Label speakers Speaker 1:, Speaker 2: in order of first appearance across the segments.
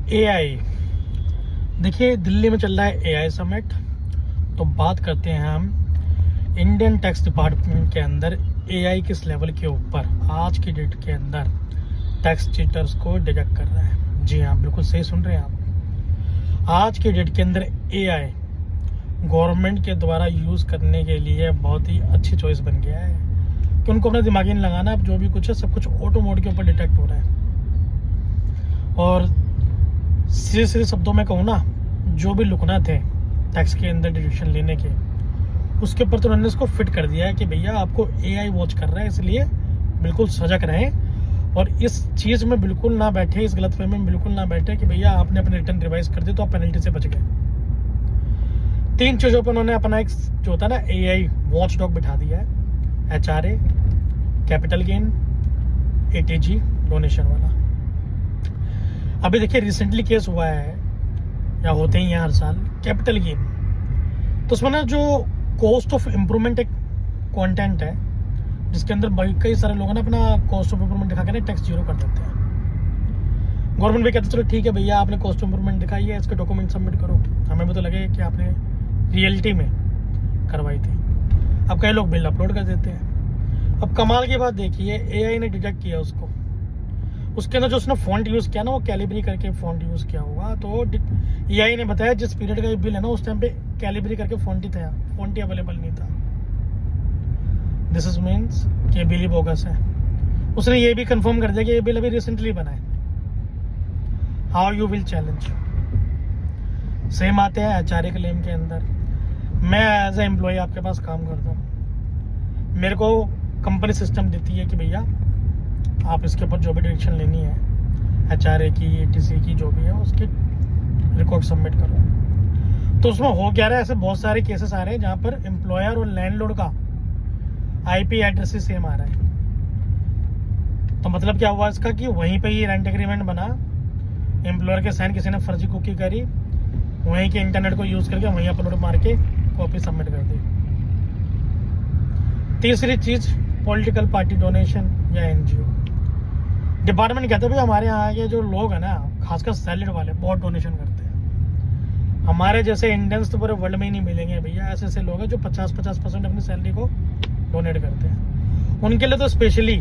Speaker 1: AI. देखिए, दिल्ली में चल रहा है एआई समिट। तो बात करते हैं हम इंडियन टैक्स डिपार्टमेंट के अंदर एआई किस लेवल के ऊपर आज की डेट के अंदर टैक्स चीटर्स को डिटेक्ट कर रहा है। जी हाँ, बिल्कुल सही सुन रहे हैं आप। आज की डेट के अंदर एआई गवर्नमेंट के द्वारा यूज़ करने के लिए बहुत ही अच्छी चॉइस बन गया है कि उनको अपना दिमाग नहीं लगाना। अब जो भी कुछ है सब कुछ ऑटो मोड के ऊपर डिटेक्ट हो रहा है। और सीधे सीधे शब्दों में कहूँ ना, जो भी लुकना थे टैक्स के अंदर डिडक्शन लेने के, उसके ऊपर तो उन्होंने इसको फिट कर दिया है कि भैया आपको एआई वॉच कर रहा है, इसलिए बिल्कुल सजग रहें और इस चीज़ में बिल्कुल ना बैठे, इस गलतफहमी में बिल्कुल ना बैठे कि भैया आपने अपने रिटर्न रिवाइज कर दी तो आप पेनल्टी से बच गए। 3 चीज़ों पर उन्होंने अपना एक जो होता है ना एआई वॉच डॉग बिठा दिया है, HRA, capital gain, ATG, donation वाला। अभी देखिए रिसेंटली केस हुआ है, या होते ही हैं हर साल, कैपिटल गेन। तो उसमें ना जो कॉस्ट ऑफ इम्प्रूवमेंट एक कंटेंट है जिसके अंदर कई सारे लोगों ने अपना कॉस्ट ऑफ इम्प्रूवमेंट दिखा के ना टैक्स जीरो कर देते हैं। गवर्नमेंट भी कहते हैं चलो ठीक है भैया, आपने कॉस्ट ऑफ इम्प्रूवमेंट दिखाई है, इसके डॉक्यूमेंट सबमिट करो। हमें भी तो लगे कि आपने रियलिटी में करवाई थी। अब कई लोग बिल अपलोड कर देते हैं। अब कमाल की बात देखिए, एआई ने डिटेक्ट किया उसको, उसके अंदर जो उसने फॉन्ट यूज़ किया ना, वो कैलिब्री करके फॉन्ट यूज़ किया होगा। तो एआई ने बताया जिस पीरियड का ये बिल है ना, उस टाइम पे कैलिब्री करके फॉन्ट ही था, फॉन्ट ही अवेलेबल नहीं था। दिस इज मीन्स कि बिल ही बोगस है। उसने ये भी कंफर्म कर दिया कि ये बिल अभी रिसेंटली बना है। How you will challenge. Same आते हैं एचआरए क्लेम के अंदर। मैं एज ए एम्प्लॉय आपके पास काम करता हूँ, मेरे को कंपनी सिस्टम देती है कि भैया आप इसके ऊपर जो भी डिरेक्शन लेनी है, एचआरए की, एटीसी की, जो भी है, उसके रिकॉर्ड सबमिट करो। तो उसमें हो क्या रहा है, ऐसे बहुत सारे केसेस आ रहे हैं जहाँ पर एम्प्लॉयर और लैंडलॉर्ड का आईपी एड्रेस ही सेम आ रहा है। तो मतलब क्या हुआ इसका कि वहीं पे ही रेंट एग्रीमेंट बना, एम्प्लॉयर के साइन किसी ने फर्जी कुकी करी, वहीं के इंटरनेट को यूज़ करके वहीं अपलोड मार के कॉपी सबमिट कर दी। तीसरी चीज़, पॉलिटिकल पार्टी डोनेशन या एनजीओ। डिपार्टमेंट कहते हैं भाई हमारे यहाँ के जो लोग हैं ना, खासकर सैलरी वाले, बहुत डोनेशन करते हैं। हमारे जैसे इंडियंस तो पूरे वर्ल्ड में ही नहीं मिलेंगे भैया। ऐसे ऐसे लोग हैं जो 50% अपनी सैलरी को डोनेट करते हैं। उनके लिए तो स्पेशली,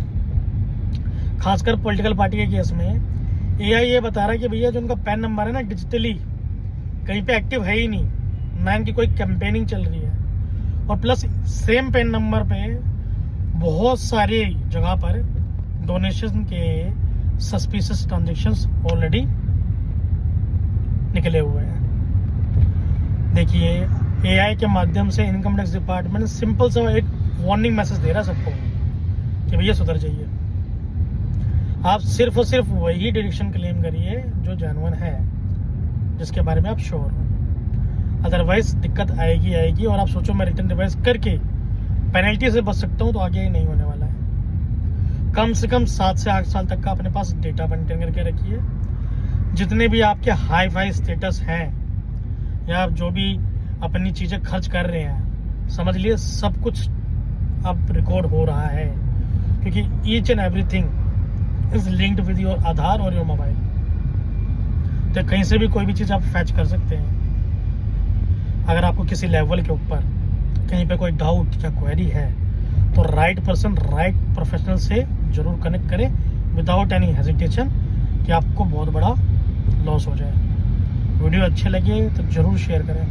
Speaker 1: खासकर पॉलिटिकल पार्टी के केस में, एआई ये बता रहा है कि भैया जो उनका पैन नंबर है ना, डिजिटली कहीं पे एक्टिव है ही नहीं, ना इनकी कोई कैंपेनिंग चल रही है, और प्लस सेम पैन नंबर पे बहुत सारी जगह पर डोनेशन के सस्पिशियस ट्रांजैक्शंस ऑलरेडी निकले हुए हैं। देखिए, एआई के माध्यम से इनकम टैक्स डिपार्टमेंट सिंपल सा एक वार्निंग मैसेज दे रहा है सबको कि भैया सुधर जाइए। आप सिर्फ और सिर्फ वही डिडक्शन क्लेम करिए जो जेन्युइन है, जिसके बारे में आप श्योर हो। अदरवाइज दिक्कत आएगी और आप सोचो मैं रिटर्न रिवाइज करके पेनल्टी से बच सकता हूँ, तो आगे ही नहीं होने वाला है। कम से कम 7 से 8 साल तक का अपने पास डेटा मेंटेन करके रखिए। जितने भी आपके हाई फाई स्टेटस हैं या आप जो भी अपनी चीज़ें खर्च कर रहे हैं, समझ लिए सब कुछ अब रिकॉर्ड हो रहा है, क्योंकि each and everything is linked with your Aadhaar और योर मोबाइल। तो कहीं से भी कोई भी चीज़ आप फैच कर सकते हैं। अगर आपको किसी लेवल के ऊपर कहीं पे कोई डाउट या क्वेरी है, तो राइट पर्सन, राइट प्रोफेशनल से जरूर कनेक्ट करें विदाउट एनी हेजिटेशन, कि आपको बहुत बड़ा लॉस हो जाए। वीडियो अच्छे लगे तो जरूर शेयर करें।